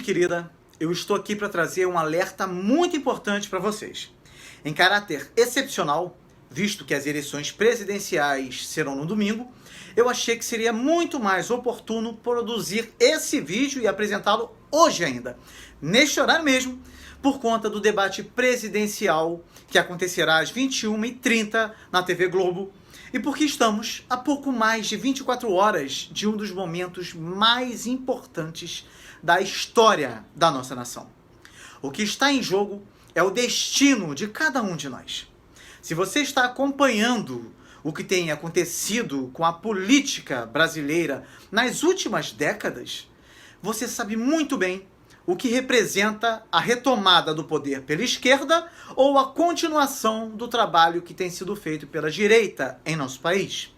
muito querida, eu estou aqui para trazer um alerta muito importante para vocês. Em caráter excepcional, visto que as eleições presidenciais serão no domingo, eu achei que seria muito mais oportuno produzir esse vídeo e apresentá-lo hoje ainda, neste horário mesmo, por conta do debate presidencial que acontecerá às 21h30 na TV Globo, e porque estamos a pouco mais de 24 horas de um dos momentos mais importantes da história da nossa nação. O que está em jogo é o destino de cada um de nós. Se você está acompanhando o que tem acontecido com a política brasileira nas últimas décadas, você sabe muito bem o que representa a retomada do poder pela esquerda ou a continuação do trabalho que tem sido feito pela direita em nosso país.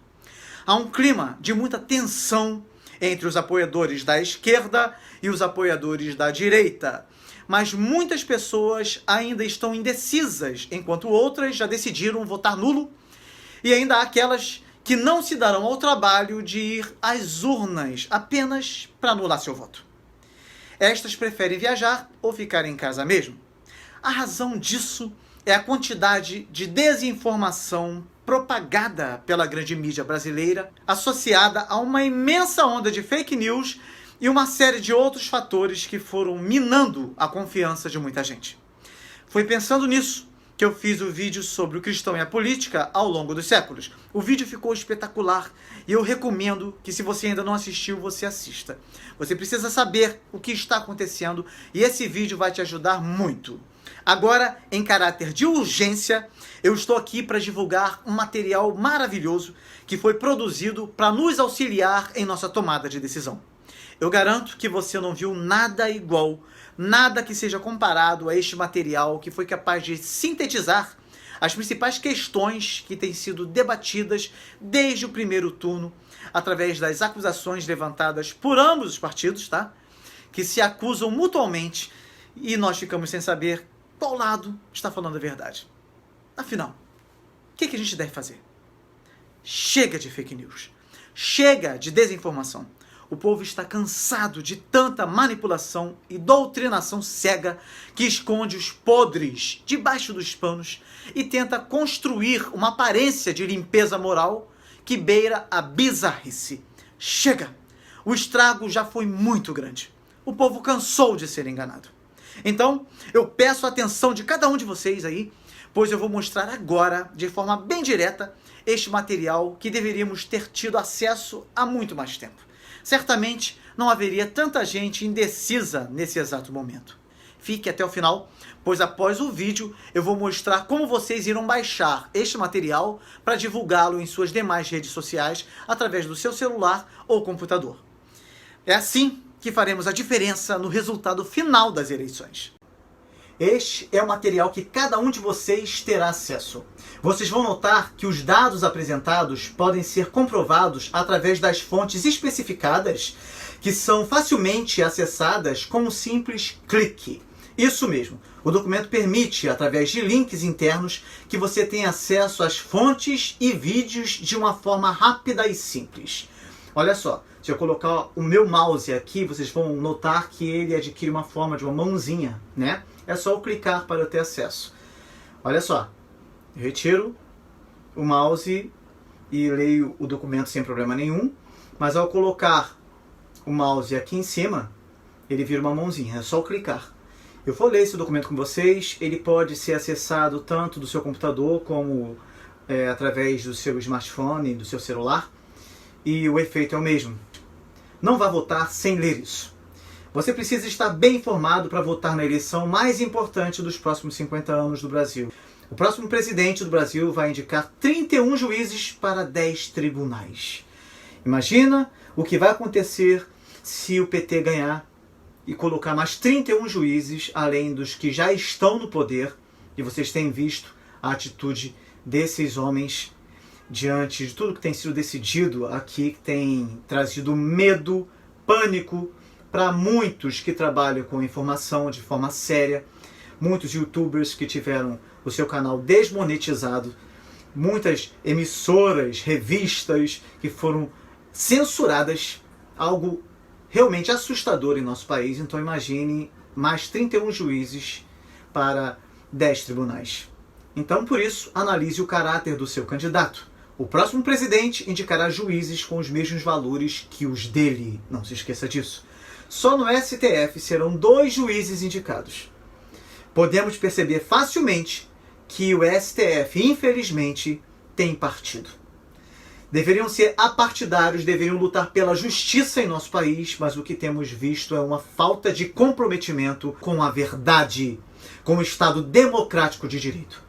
Há um clima de muita tensão entre os apoiadores da esquerda e os apoiadores da direita, mas muitas pessoas ainda estão indecisas, enquanto outras já decidiram votar nulo, e ainda há aquelas que não se darão ao trabalho de ir às urnas apenas para anular seu voto. Estas preferem viajar ou ficar em casa mesmo. A razão disso é a quantidade de desinformação propagada pela grande mídia brasileira, associada a uma imensa onda de fake news e uma série de outros fatores que foram minando a confiança de muita gente. Foi pensando nisso que eu fiz o vídeo sobre o cristão e a política ao longo dos séculos. O vídeo ficou espetacular e eu recomendo que, se você ainda não assistiu, você assista. Você precisa saber o que está acontecendo e esse vídeo vai te ajudar muito. Agora, em caráter de urgência, eu estou aqui para divulgar um material maravilhoso que foi produzido para nos auxiliar em nossa tomada de decisão. Eu garanto que você não viu nada igual, nada que seja comparado a este material que foi capaz de sintetizar as principais questões que têm sido debatidas desde o primeiro turno, através das acusações levantadas por ambos os partidos, tá? Que se acusam mutuamente e nós ficamos sem saber qual lado está falando a verdade. Afinal, o que a gente deve fazer? Chega de fake news. Chega de desinformação. O povo está cansado de tanta manipulação e doutrinação cega que esconde os podres debaixo dos panos e tenta construir uma aparência de limpeza moral que beira a bizarrice. Chega! O estrago já foi muito grande. O povo cansou de ser enganado. Então, eu peço a atenção de cada um de vocês aí, pois eu vou mostrar agora, de forma bem direta, este material que deveríamos ter tido acesso há muito mais tempo. Certamente não haveria tanta gente indecisa nesse exato momento. Fique até o final, pois após o vídeo eu vou mostrar como vocês irão baixar este material para divulgá-lo em suas demais redes sociais através do seu celular ou computador. É assim que faremos a diferença no resultado final das eleições. Este é o material que cada um de vocês terá acesso. Vocês vão notar que os dados apresentados podem ser comprovados através das fontes especificadas, que são facilmente acessadas com um simples clique. Isso mesmo, o documento permite, através de links internos, que você tenha acesso às fontes e vídeos de uma forma rápida e simples. Olha só, se eu colocar o meu mouse aqui, vocês vão notar que ele adquire uma forma de uma mãozinha, né? É só eu clicar para eu ter acesso. Olha só, eu retiro o mouse e leio o documento sem problema nenhum, mas ao colocar o mouse aqui em cima, ele vira uma mãozinha, é só eu clicar. Eu vou ler esse documento com vocês, ele pode ser acessado tanto do seu computador como através do seu smartphone, do seu celular, e o efeito é o mesmo. Não vá votar sem ler isso. Você precisa estar bem informado para votar na eleição mais importante dos próximos 50 anos do Brasil. O próximo presidente do Brasil vai indicar 31 juízes para 10 tribunais. Imagina o que vai acontecer se o PT ganhar e colocar mais 31 juízes, além dos que já estão no poder, e vocês têm visto a atitude desses homens diante de tudo que tem sido decidido aqui, que tem trazido medo, pânico para muitos que trabalham com informação de forma séria, muitos youtubers que tiveram o seu canal desmonetizado, muitas emissoras, revistas que foram censuradas, algo realmente assustador em nosso país, então imagine mais 31 juízes para 10 tribunais. Então, por isso, analise o caráter do seu candidato. O próximo presidente indicará juízes com os mesmos valores que os dele. Não se esqueça disso. Só no STF serão 2 juízes indicados. Podemos perceber facilmente que o STF, infelizmente, tem partido. Deveriam ser apartidários, deveriam lutar pela justiça em nosso país, mas o que temos visto é uma falta de comprometimento com a verdade, com o Estado democrático de direito.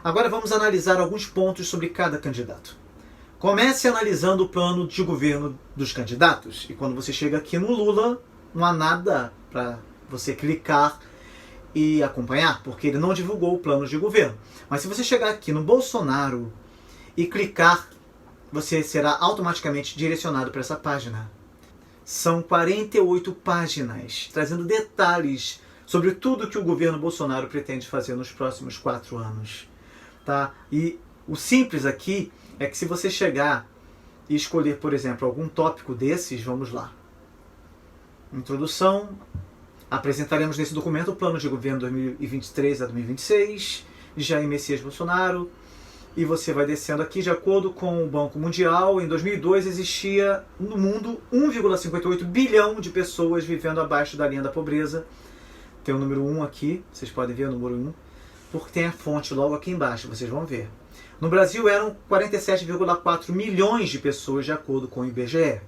Agora vamos analisar alguns pontos sobre cada candidato. Comece analisando o plano de governo dos candidatos. E quando você chega aqui no Lula, não há nada para você clicar e acompanhar, porque ele não divulgou o plano de governo. Mas se você chegar aqui no Bolsonaro e clicar, você será automaticamente direcionado para essa página. São 48 páginas, trazendo detalhes sobre tudo que o governo Bolsonaro pretende fazer nos próximos 4 anos. Tá? E o simples aqui é que se você chegar e escolher, por exemplo, algum tópico desses, vamos lá. Introdução. Apresentaremos nesse documento o plano de governo 2023 a 2026, Jair Messias Bolsonaro. E você vai descendo aqui, de acordo com o Banco Mundial, em 2002 existia no mundo 1,58 bilhão de pessoas vivendo abaixo da linha da pobreza. Tem o número 1 aqui, vocês podem ver o número 1, porque tem a fonte logo aqui embaixo, vocês vão ver. No Brasil eram 47,4 milhões de pessoas, de acordo com o IBGE.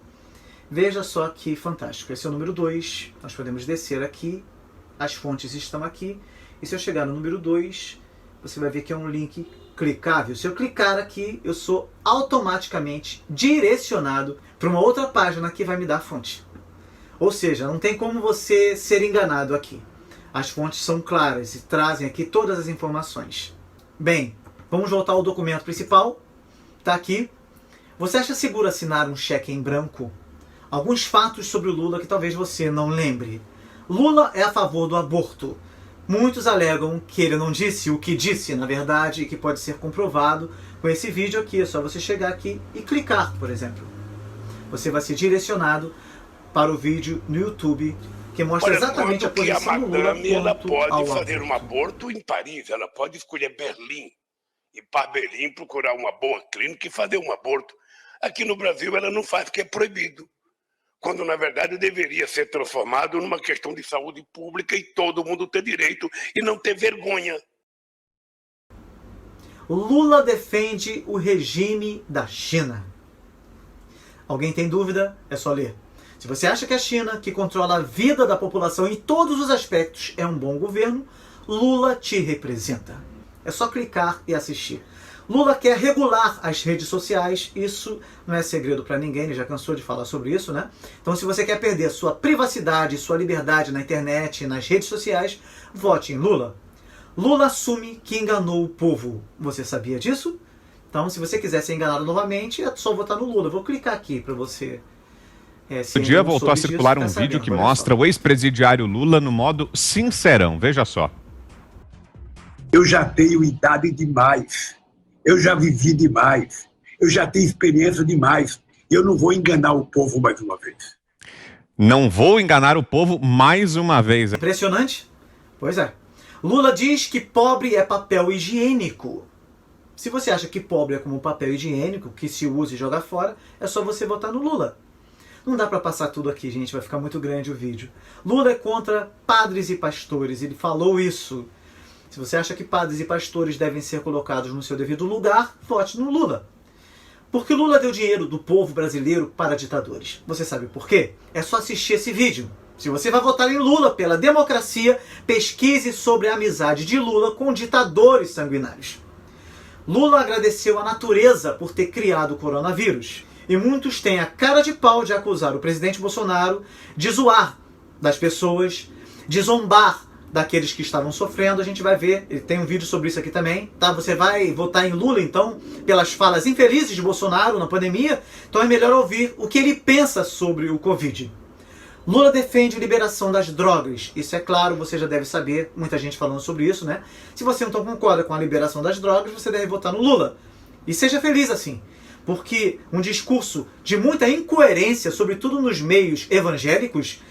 Veja só que fantástico. Esse é o número 2, nós podemos descer aqui, as fontes estão aqui, e se eu chegar no número 2, você vai ver que é um link clicável. Se eu clicar aqui, eu sou automaticamente direcionado para uma outra página que vai me dar a fonte. Ou seja, não tem como você ser enganado aqui. As fontes são claras e trazem aqui todas as informações. Bem, vamos voltar ao documento principal. Está aqui. Você acha seguro assinar um cheque em branco? Alguns fatos sobre o Lula que talvez você não lembre. Lula é a favor do aborto. Muitos alegam que ele não disse o que disse, na verdade, e que pode ser comprovado com esse vídeo aqui. É só você chegar aqui e clicar, por exemplo. Você vai ser direcionado para o vídeo no YouTube que mostra exatamente a posição do Lula quanto ela pode fazer um aborto em Paris. Ela pode escolher Berlim, ir para Berlim, procurar uma boa clínica e fazer um aborto. Aqui no Brasil ela não faz porque é proibido, quando na verdade deveria ser transformado numa questão de saúde pública e todo mundo ter direito e não ter vergonha. Lula defende o regime da China. Alguém tem dúvida? É só ler. Se você acha que a China, que controla a vida da população em todos os aspectos, é um bom governo, Lula te representa. É só clicar e assistir. Lula quer regular as redes sociais, isso não é segredo para ninguém, ele já cansou de falar sobre isso, né? Então, se você quer perder sua privacidade, sua liberdade na internet e nas redes sociais, vote em Lula. Lula assume que enganou o povo. Você sabia disso? Então, se você quiser ser enganado novamente, é só votar no Lula. Eu vou clicar aqui para você. No dia voltou a circular um vídeo que mostra o ex-presidiário Lula no modo sincerão. Veja só. Eu já tenho idade demais. Eu já vivi demais. Eu já tenho experiência demais. Eu não vou enganar o povo mais uma vez. Não vou enganar o povo mais uma vez. Impressionante? Pois é. Lula diz que pobre é papel higiênico. Se você acha que pobre é como papel higiênico, que se usa e joga fora, é só você votar no Lula. Não dá para passar tudo aqui, gente, vai ficar muito grande o vídeo. Lula é contra padres e pastores, ele falou isso. Se você acha que padres e pastores devem ser colocados no seu devido lugar, vote no Lula. Porque Lula deu dinheiro do povo brasileiro para ditadores. Você sabe por quê? É só assistir esse vídeo. Se você vai votar em Lula pela democracia, pesquise sobre a amizade de Lula com ditadores sanguinários. Lula agradeceu à natureza por ter criado o coronavírus. E muitos têm a cara de pau de acusar o presidente Bolsonaro de zoar das pessoas, de zombar daqueles que estavam sofrendo. A gente vai ver, ele tem um vídeo sobre isso aqui também, tá? Você vai votar em Lula, então, pelas falas infelizes de Bolsonaro na pandemia, então é melhor ouvir o que ele pensa sobre o Covid. Lula defende a liberação das drogas. Isso é claro, você já deve saber, muita gente falando sobre isso, né? Se você então concorda com a liberação das drogas, você deve votar no Lula. E seja feliz assim. porque um discurso de muita incoerência, sobretudo nos meios evangélicos,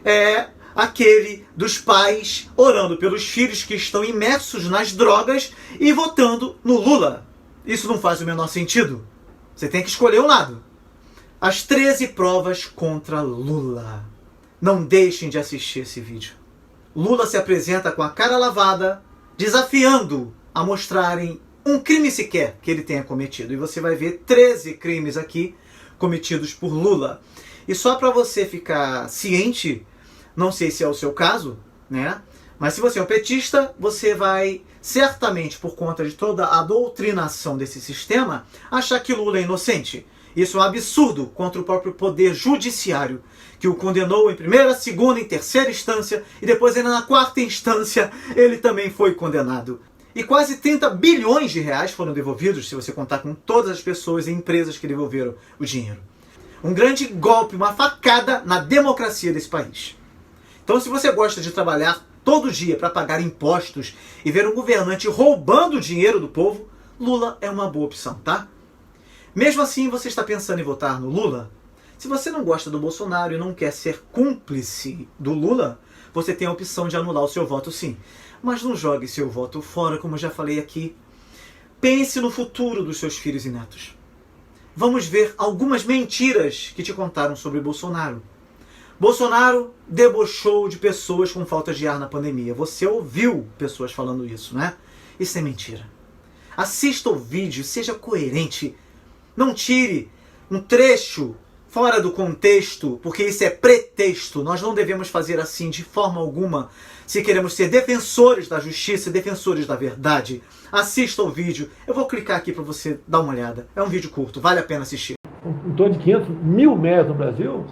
é aquele dos pais orando pelos filhos que estão imersos nas drogas e votando no Lula. Isso não faz o menor sentido. Você tem que escolher um lado. As 13 provas contra Lula. Não deixem de assistir esse vídeo. Lula se apresenta com a cara lavada, desafiando a mostrarem um crime sequer que ele tenha cometido. E você vai ver 13 crimes aqui cometidos por Lula. E só para você ficar ciente, não sei se é o seu caso, né? Mas se você é um petista, você vai, certamente por conta de toda a doutrinação desse sistema, achar que Lula é inocente. Isso é um absurdo contra o próprio poder judiciário, que o condenou em primeira, segunda e terceira instância, e depois ainda na quarta instância ele também foi condenado. E quase 30 bilhões de reais foram devolvidos, se você contar com todas as pessoas e empresas que devolveram o dinheiro. Um grande golpe, uma facada na democracia desse país. Então, se você gosta de trabalhar todo dia para pagar impostos e ver um governante roubando o dinheiro do povo, Lula é uma boa opção, tá? Mesmo assim, você está pensando em votar no Lula? Se você não gosta do Bolsonaro e não quer ser cúmplice do Lula, você tem a opção de anular o seu voto, sim. Mas não jogue seu voto fora, como eu já falei aqui. Pense no futuro dos seus filhos e netos. Vamos ver algumas mentiras que te contaram sobre Bolsonaro. Bolsonaro debochou de pessoas com falta de ar na pandemia. Você ouviu pessoas falando isso, né? Isso é mentira. Assista o vídeo, seja coerente. Não tire um trecho fora do contexto, porque isso é pretexto. Nós não devemos fazer assim de forma alguma se queremos ser defensores da justiça e defensores da verdade. Assista o vídeo. Eu vou clicar aqui para você dar uma olhada. É um vídeo curto, vale a pena assistir. Em torno de 500 mil médicos no Brasil,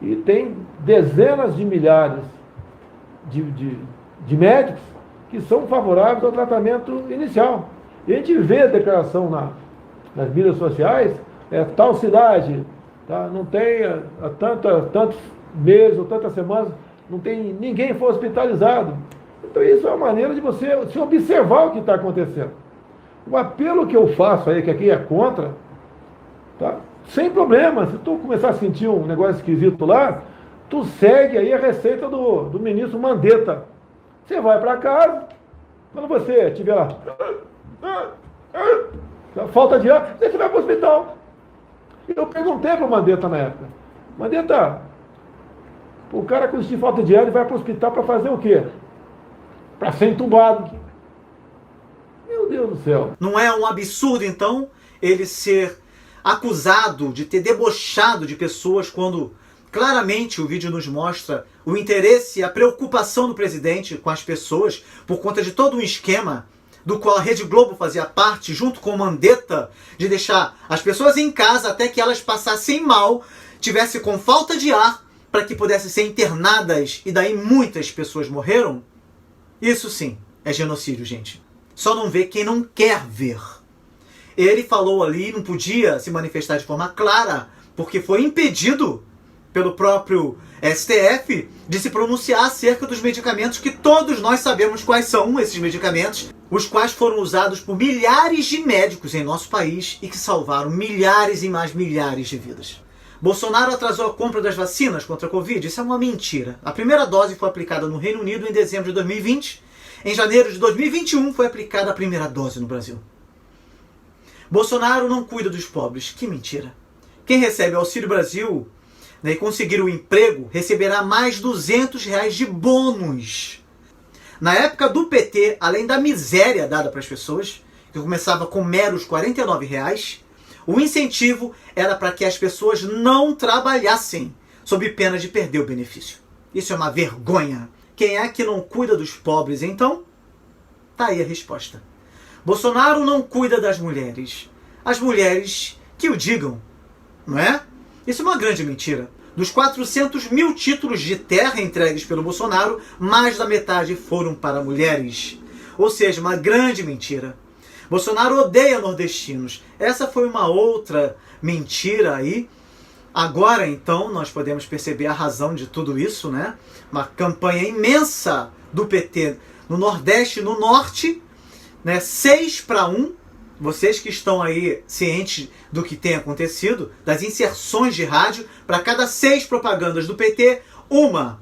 e tem dezenas de milhares de médicos que são favoráveis ao tratamento inicial. E a gente vê a declaração nas mídias sociais, tal cidade, tá, não tem há tantos meses ou tantas semanas, não tem ninguém foi hospitalizado. Então isso é uma maneira de você se observar o que está acontecendo. O apelo que eu faço aí, que aqui é contra, tá? Sem problema, se tu começar a sentir um negócio esquisito lá, tu segue aí a receita do ministro Mandetta. Você vai para casa, quando você estiver lá, falta de ar, você vai para o hospital. Eu perguntei para o Mandetta na época, Mandetta, o cara com falta de ar, ele vai para o hospital para fazer o quê? Para ser entubado. Meu Deus do céu. Não é um absurdo, então, ele ser acusado de ter debochado de pessoas quando claramente o vídeo nos mostra o interesse e a preocupação do presidente com as pessoas por conta de todo um esquema do qual a Rede Globo fazia parte, junto com o Mandetta, de deixar as pessoas em casa até que elas passassem mal, tivessem com falta de ar, para que pudessem ser internadas, e daí muitas pessoas morreram? Isso sim é genocídio, gente. Só não vê quem não quer ver. Ele falou ali, não podia se manifestar de forma clara, porque foi impedido pelo próprio STF de se pronunciar acerca dos medicamentos que todos nós sabemos quais são esses medicamentos, os quais foram usados por milhares de médicos em nosso país e que salvaram milhares e mais milhares de vidas. Bolsonaro atrasou a compra das vacinas contra a Covid. Isso é uma mentira. A primeira dose foi aplicada no Reino Unido em dezembro de 2020. Em janeiro de 2021 foi aplicada a primeira dose no Brasil. Bolsonaro não cuida dos pobres. Que mentira. Quem recebe o Auxílio Brasil, né, e conseguir um emprego, receberá mais R$200 de bônus. Na época do PT, além da miséria dada para as pessoas, que começava com meros R$49, o incentivo era para que as pessoas não trabalhassem, sob pena de perder o benefício. Isso é uma vergonha. Quem é que não cuida dos pobres, então? Tá aí a resposta. Bolsonaro não cuida das mulheres. As mulheres que o digam, não é? Isso é uma grande mentira. Dos 400 mil títulos de terra entregues pelo Bolsonaro, mais da metade foram para mulheres. Ou seja, uma grande mentira. Bolsonaro odeia nordestinos. Essa foi uma outra mentira aí. Agora, então, nós podemos perceber a razão de tudo isso, né? Uma campanha imensa do PT no Nordeste e no Norte, né? 6-1, Vocês que estão aí cientes do que tem acontecido, das inserções de rádio, para cada 6 propagandas do PT, uma,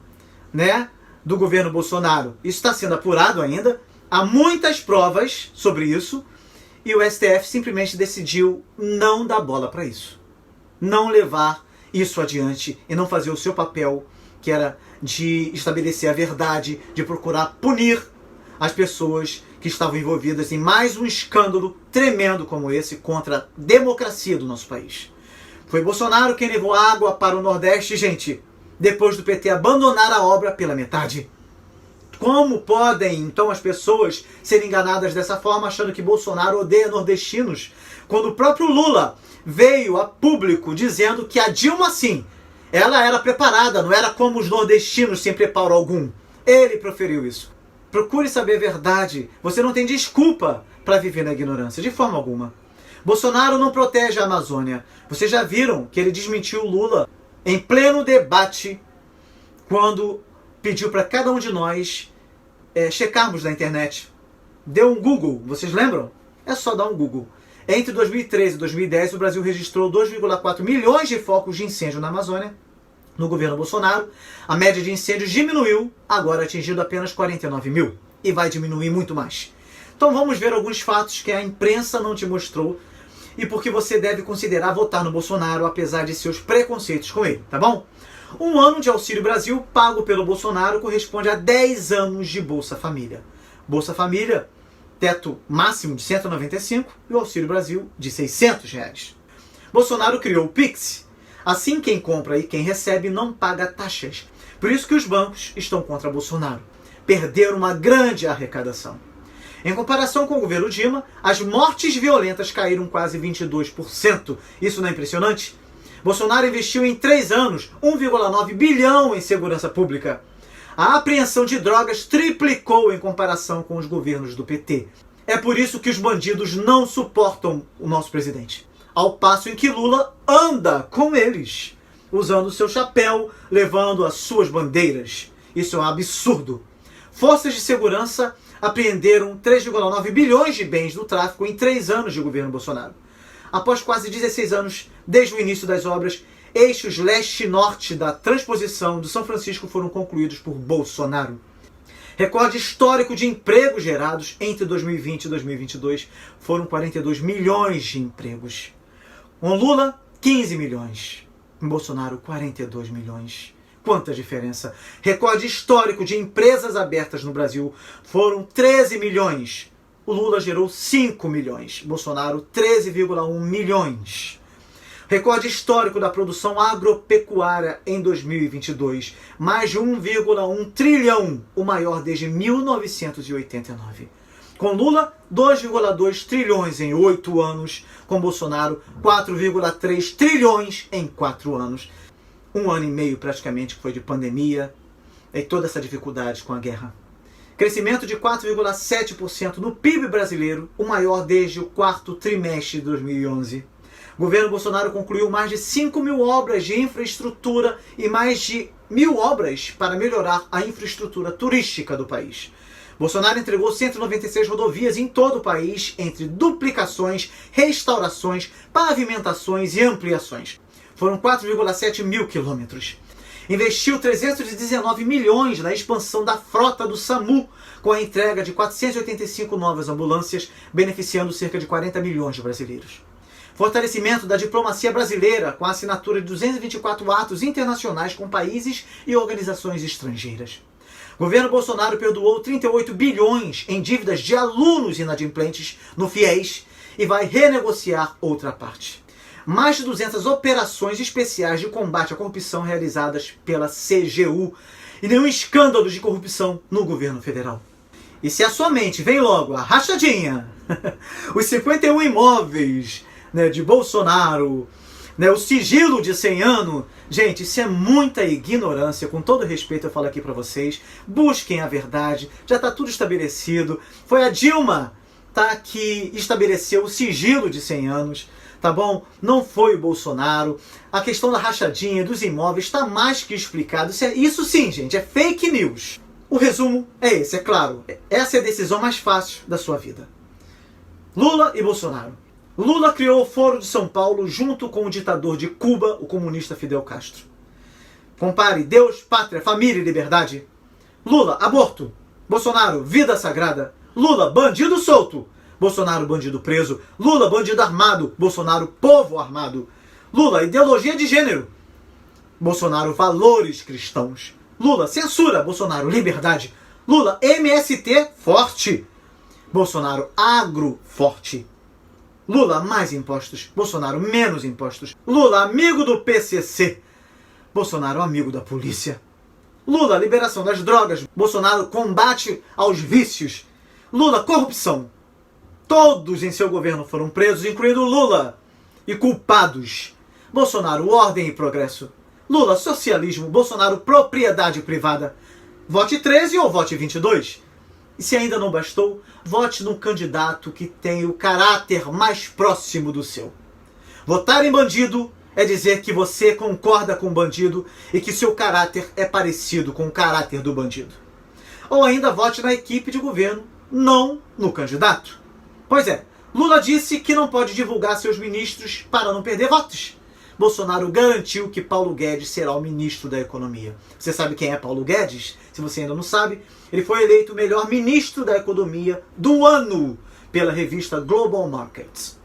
né, do governo Bolsonaro. Isso está sendo apurado ainda. Há muitas provas sobre isso. E o STF simplesmente decidiu não dar bola para isso. Não levar isso adiante e não fazer o seu papel, que era de estabelecer a verdade, de procurar punir as pessoas que estavam envolvidas em mais um escândalo tremendo como esse contra a democracia do nosso país. Foi Bolsonaro quem levou água para o Nordeste, gente, depois do PT abandonar a obra pela metade. Como podem, então, as pessoas serem enganadas dessa forma, achando que Bolsonaro odeia nordestinos, quando o próprio Lula veio a público dizendo que a Dilma, sim, ela era preparada, não era como os nordestinos sem preparo algum. Ele proferiu isso. Procure saber a verdade. Você não tem desculpa para viver na ignorância, de forma alguma. Bolsonaro não protege a Amazônia. Vocês já viram que ele desmentiu Lula em pleno debate, quando pediu para cada um de nós checarmos na internet. Deu um Google, vocês lembram? É só dar um Google. Entre 2013 e 2010, o Brasil registrou 2,4 milhões de focos de incêndio na Amazônia. No governo Bolsonaro, a média de incêndios diminuiu, agora atingindo apenas 49 mil. E vai diminuir muito mais. Então vamos ver alguns fatos que a imprensa não te mostrou e porque você deve considerar votar no Bolsonaro, apesar de seus preconceitos com ele, tá bom? 1 ano de Auxílio Brasil pago pelo Bolsonaro corresponde a 10 anos de Bolsa Família. Bolsa Família, teto máximo de 195 e o Auxílio Brasil de R$600. Bolsonaro criou o Pix. Assim, quem compra e quem recebe não paga taxas. Por isso que os bancos estão contra Bolsonaro. Perderam uma grande arrecadação. Em comparação com o governo Dilma, as mortes violentas caíram quase 22%. Isso não é impressionante? Bolsonaro investiu em 3 anos 1,9 bilhão em segurança pública. A apreensão de drogas triplicou em comparação com os governos do PT. É por isso que os bandidos não suportam o nosso presidente. Ao passo em que Lula anda com eles, usando seu chapéu, levando as suas bandeiras. Isso é um absurdo. Forças de segurança apreenderam 3,9 bilhões de bens do tráfico em 3 anos de governo Bolsonaro. Após quase 16 anos desde o início das obras, eixos leste e norte da transposição do São Francisco foram concluídos por Bolsonaro. Recorde histórico de empregos gerados entre 2020 e 2022 foram 42 milhões de empregos. Com Lula, 15 milhões. Com Bolsonaro, 42 milhões. Quanta diferença! Recorde histórico de empresas abertas no Brasil foram 13 milhões. O Lula gerou 5 milhões. Bolsonaro, 13,1 milhões. Recorde histórico da produção agropecuária em 2022. Mais de 1,1 trilhão, o maior desde 1989. Com Lula, 2,2 trilhões em 8 anos. Com Bolsonaro, 4,3 trilhões em 4 anos. 1 ano e meio praticamente que foi de pandemia e toda essa dificuldade com a guerra. Crescimento de 4,7% no PIB brasileiro, o maior desde o 4º trimestre de 2011. O governo Bolsonaro concluiu mais de 5 mil obras de infraestrutura e mais de 1.000 obras para melhorar a infraestrutura turística do país. Bolsonaro entregou 196 rodovias em todo o país, entre duplicações, restaurações, pavimentações e ampliações. Foram 4,7 mil quilômetros. Investiu 319 milhões na expansão da frota do SAMU, com a entrega de 485 novas ambulâncias, beneficiando cerca de 40 milhões de brasileiros. Fortalecimento da diplomacia brasileira, com a assinatura de 224 atos internacionais com países e organizações estrangeiras. O governo Bolsonaro perdoou 38 bilhões em dívidas de alunos inadimplentes no FIES e vai renegociar outra parte. Mais de 200 operações especiais de combate à corrupção realizadas pela CGU e nenhum escândalo de corrupção no governo federal. E se a sua mente vem logo a rachadinha, os 51 imóveis, de Bolsonaro, o sigilo de 100 anos, gente, isso é muita ignorância. Com todo respeito eu falo aqui para vocês, busquem a verdade, já está tudo estabelecido. Foi a Dilma que estabeleceu o sigilo de 100 anos, tá bom? Não foi o Bolsonaro. A questão da rachadinha dos imóveis está mais que explicado. Isso sim, gente, é fake news. O resumo é esse, é claro. Essa é a decisão mais fácil da sua vida. Lula e Bolsonaro. Lula criou o Foro de São Paulo junto com o ditador de Cuba, o comunista Fidel Castro. Compare Deus, pátria, família e liberdade. Lula, aborto. Bolsonaro, vida sagrada. Lula, bandido solto. Bolsonaro, bandido preso. Lula, bandido armado. Bolsonaro, povo armado. Lula, ideologia de gênero. Bolsonaro, valores cristãos. Lula, censura. Bolsonaro, liberdade. Lula, MST, forte. Bolsonaro, agro, forte. Lula, mais impostos. Bolsonaro, menos impostos. Lula, amigo do PCC. Bolsonaro, amigo da polícia. Lula, liberação das drogas. Bolsonaro, combate aos vícios. Lula, corrupção. Todos em seu governo foram presos, incluindo Lula. E culpados. Bolsonaro, ordem e progresso. Lula, socialismo. Bolsonaro, propriedade privada. Vote 13 ou vote 22. E se ainda não bastou, vote no candidato que tem o caráter mais próximo do seu. Votar em bandido é dizer que você concorda com o bandido e que seu caráter é parecido com o caráter do bandido. Ou ainda vote na equipe de governo, não no candidato. Pois é, Lula disse que não pode divulgar seus ministros para não perder votos. Bolsonaro garantiu que Paulo Guedes será o ministro da Economia. Você sabe quem é Paulo Guedes? Se você ainda não sabe, ele foi eleito o melhor ministro da Economia do ano pela revista Global Markets.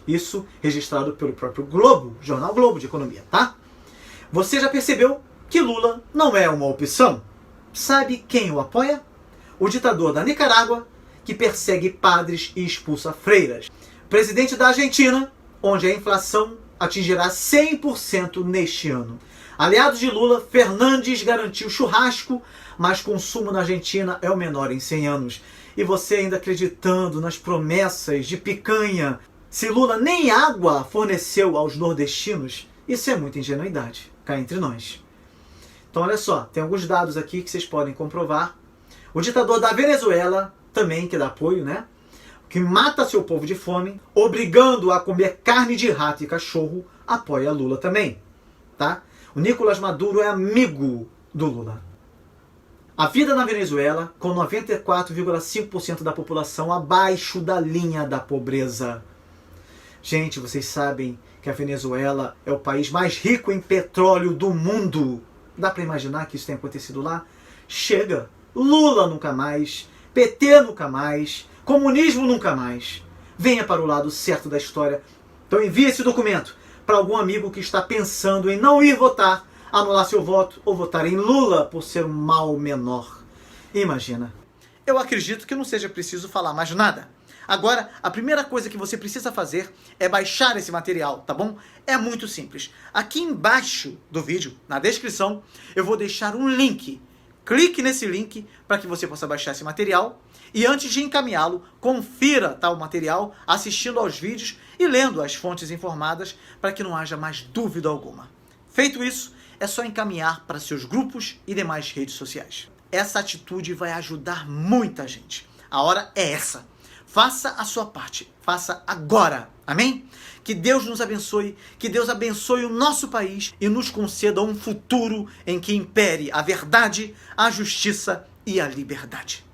Isso registrado pelo próprio Globo, Jornal Globo de Economia, tá? Você já percebeu que Lula não é uma opção? Sabe quem o apoia? O ditador da Nicarágua, que persegue padres e expulsa freiras. Presidente da Argentina, onde a inflação atingirá 100% neste ano. Aliados de Lula, Fernandes garantiu churrasco, mas consumo na Argentina é o menor em 100 anos. E você ainda acreditando nas promessas de picanha. Se Lula nem água forneceu aos nordestinos, isso é muita ingenuidade, cá entre nós. Então olha só, tem alguns dados aqui que vocês podem comprovar. O ditador da Venezuela, também que dá apoio, né? Que mata seu povo de fome, obrigando a comer carne de rato e cachorro, apoia Lula também, tá? O Nicolás Maduro é amigo do Lula. A vida na Venezuela, com 94,5% da população abaixo da linha da pobreza. Gente, vocês sabem que a Venezuela é o país mais rico em petróleo do mundo. Dá para imaginar que isso tenha acontecido lá? Chega! Lula nunca mais, PT nunca mais, comunismo nunca mais. Venha para o lado certo da história. Então envie esse documento para algum amigo que está pensando em não ir votar, anular seu voto ou votar em Lula por ser um mal menor. Imagina. Eu acredito que não seja preciso falar mais nada. Agora, a primeira coisa que você precisa fazer é baixar esse material, tá bom? É muito simples. Aqui embaixo do vídeo, na descrição, eu vou deixar um link. Clique nesse link para que você possa baixar esse material. E antes de encaminhá-lo, confira tal material assistindo aos vídeos e lendo as fontes informadas para que não haja mais dúvida alguma. Feito isso, é só encaminhar para seus grupos e demais redes sociais. Essa atitude vai ajudar muita gente. A hora é essa. Faça a sua parte. Faça agora. Amém? Que Deus nos abençoe, que Deus abençoe o nosso país e nos conceda um futuro em que impere a verdade, a justiça e a liberdade.